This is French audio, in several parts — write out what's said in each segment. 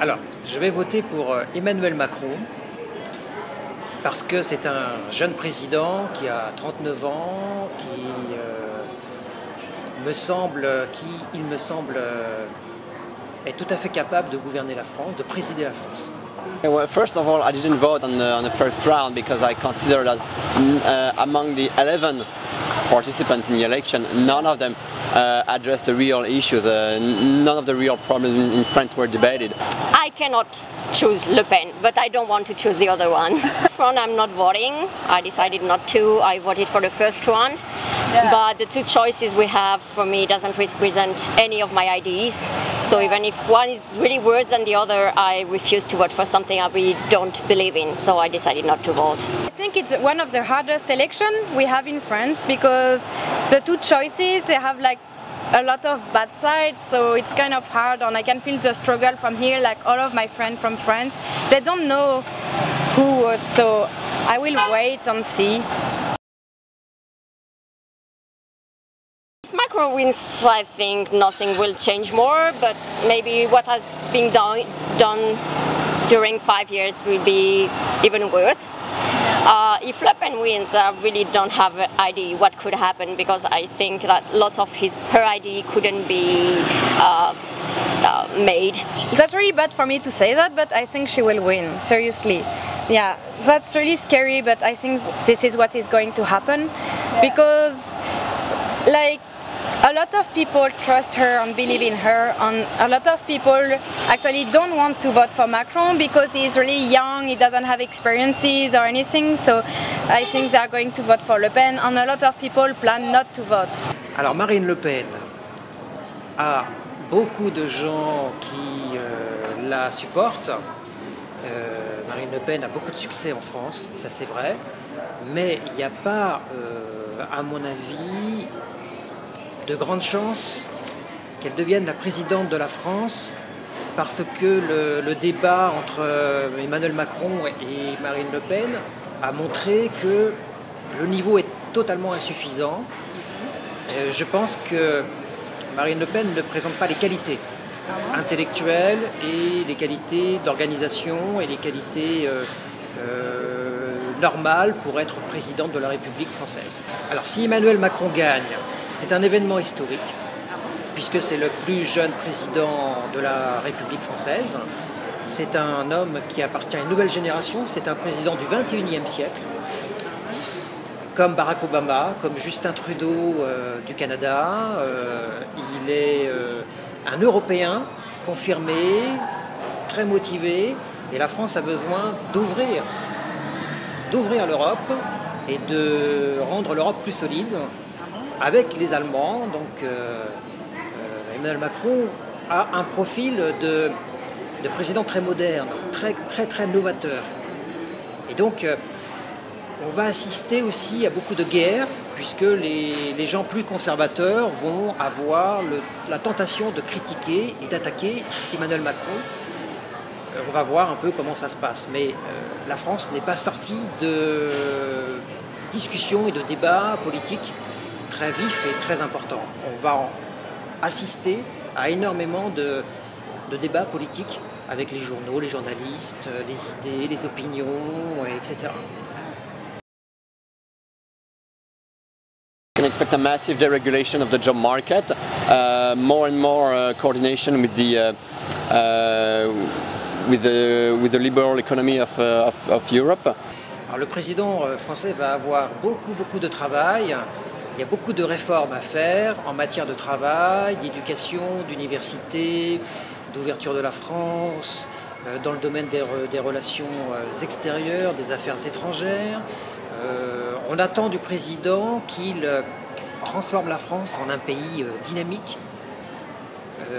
Alors, je vais voter pour Emmanuel Macron parce que c'est un jeune président qui a 39 ans, il me semble est tout à fait capable de gouverner la France, de présider la France. Well, first of all, I didn't vote on the first round because I consider that among the 11 participants in the election, none of them addressed the real issues. None of the real problems in France were debated. I cannot choose Le Pen, but I don't want to choose the other one. This one I'm not voting. I decided not to. I voted for the first one. Yeah. But the two choices we have, for me, doesn't represent any of my ideas. So even if one is really worse than the other, I refuse to vote for something I really don't believe in. So I decided not to vote. I think it's one of the hardest elections we have in France because the two choices, they have like a lot of bad sides, so it's kind of hard, and I can feel the struggle from here, like all of my friends from France, they don't know who would, so I will wait and see. If Macron wins, I think nothing will change more, but maybe what has been done during 5 years will be even worse. If Le Pen wins, I really don't have an idea what could happen, because I think that lots of her idea couldn't be made. That's really bad for me to say that, but I think she will win, seriously. Yeah, that's really scary, but I think this is what is going to happen, because like a lot of people trust her and believe in her, and a lot of people actually don't want to vote for Macron because he's really young, he doesn't have experiences or anything, so I think they are going to vote for Le Pen, and a lot of people plan not to vote. Alors Marine Le Pen a beaucoup de gens qui la supportent. Marine Le Pen a beaucoup de succès en France, ça c'est vrai, mais il n'y a pas, à mon avis, de grandes chances qu'elle devienne la présidente de la France, parce que le débat entre Emmanuel Macron et Marine Le Pen a montré que le niveau est totalement insuffisant. Je pense que Marine Le Pen ne présente pas les qualités intellectuelles et les qualités d'organisation et les qualités normales pour être présidente de la République française. Alors si Emmanuel Macron gagne, c'est un événement historique, puisque c'est le plus jeune président de la République française. C'est un homme qui appartient à une nouvelle génération, c'est un président du XXIe siècle, comme Barack Obama, comme Justin Trudeau du Canada. Il est un Européen confirmé, très motivé, et la France a besoin d'ouvrir l'Europe et de rendre l'Europe plus solide avec les Allemands. Donc Emmanuel Macron a un profil de président très moderne, très novateur. Et donc on va assister aussi à beaucoup de guerres, puisque les gens plus conservateurs vont avoir la tentation de critiquer et d'attaquer Emmanuel Macron. On va voir un peu comment ça se passe. Mais la France n'est pas sortie de discussions et de débats politiques très vifs et très importants. On va assister à énormément de débats politiques avec les journaux, les journalistes, les idées, les opinions, etc. You can expect a massive deregulation of the job market, more and more coordination with the liberal economy of Europe. Alors, le président français va avoir beaucoup de travail. Il y a beaucoup de réformes à faire en matière de travail, d'éducation, d'université, d'ouverture de la France, dans le domaine des relations extérieures, des affaires étrangères. On attend du président qu'il transforme la France en un pays dynamique,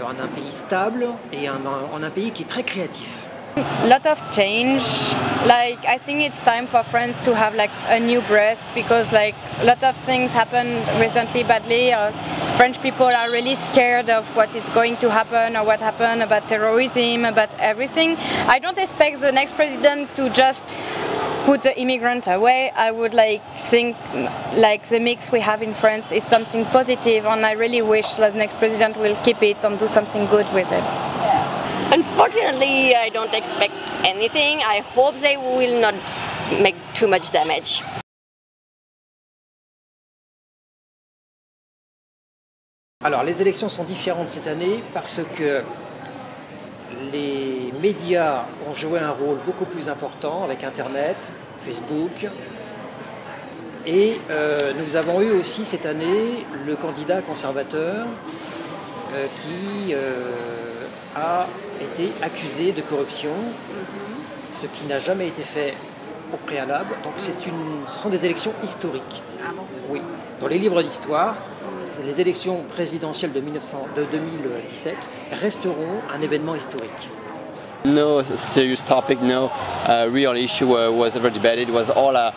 en un pays stable et en un pays qui est très créatif. A lot of change. Like, I think it's time for France to have like a new breath, because like a lot of things happened recently badly. French people are really scared of what is going to happen or what happened about terrorism, about everything. I don't expect the next president to just put the immigrant away. I would think like the mix we have in France is something positive, and I really wish that the next president will keep it and do something good with it. Unfortunately, I don't expect anything. I hope they will not make too much damage. Alors les élections sont différentes cette année parce que les médias ont joué un rôle beaucoup plus important avec Internet, Facebook. Et nous avons eu aussi cette année le candidat conservateur qui a été accusé de corruption, ce qui n'a jamais été fait au préalable. Donc ce sont des élections historiques. Ah bon? Oui. Dans les livres d'histoire, les élections présidentielles de 2017 resteront un événement historique. No serious topic, no real issue was ever debated. It was all a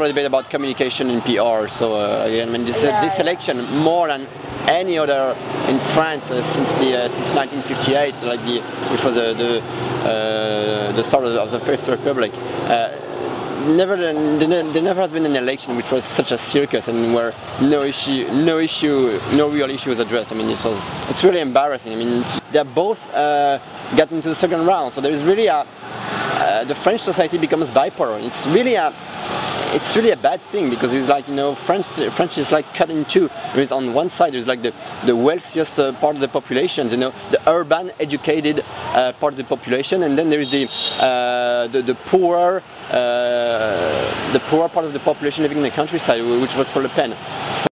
debate about communication and PR. So again, I mean, this election, more than any other in France since 1958, which was the start of the First Republic. There never has been an election which was such a circus and where no real issue was addressed. I mean, it's really embarrassing. I mean, they both got into the second round, so there is really the French society becomes bipolar. It's really a bad thing because it's like, you know, French is like cut in two. There is on one side there's like the wealthiest part of the population, you know, the urban educated part of the population, and then there is the poorer part of the population living in the countryside, which was for Le Pen. So